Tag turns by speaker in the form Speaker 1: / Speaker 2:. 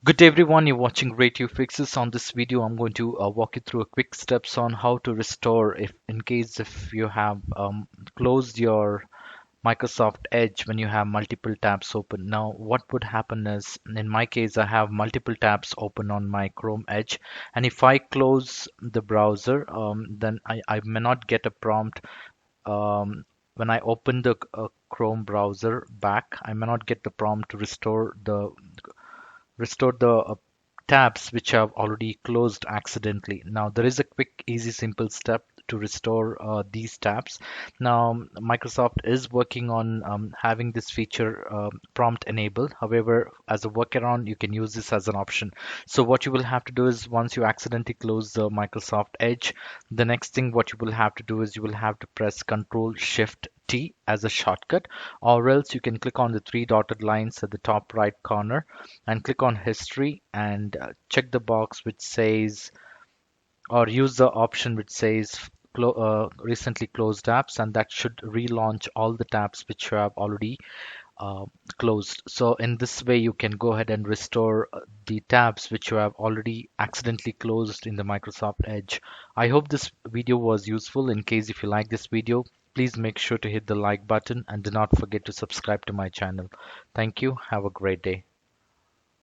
Speaker 1: Good day everyone, you're watching Great You Fixes. On this video, I'm going to walk you through a quick steps on how to restore if in case if you have closed your Microsoft Edge when you have multiple tabs open. Now, what would happen is, in my case, I have multiple tabs open on my Chrome Edge, and if I close the browser, then I may not get a prompt when I open the Chrome browser back. I may not get the prompt to restore the tabs which I've already closed accidentally. Now there is a quick, easy, simple step to restore these tabs. Now Microsoft is working on having this feature prompt enabled. However, as a workaround, you can use this as an option. So what you will have to do is once you accidentally close the Microsoft Edge, the next thing what you will have to do is you will have to press Ctrl+Shift+T as a shortcut, or else you can click on the three dotted lines at the top right corner and click on history and check the box which says, or use the option which says recently closed apps, and that should relaunch all the tabs which you have already uh, closed. So in this way you can go ahead and restore the tabs which you have already accidentally closed in the Microsoft Edge. I hope this video was useful. In case if you like this video, please make sure to hit the like button and do not forget to subscribe to my channel. Thank you. Have a great day.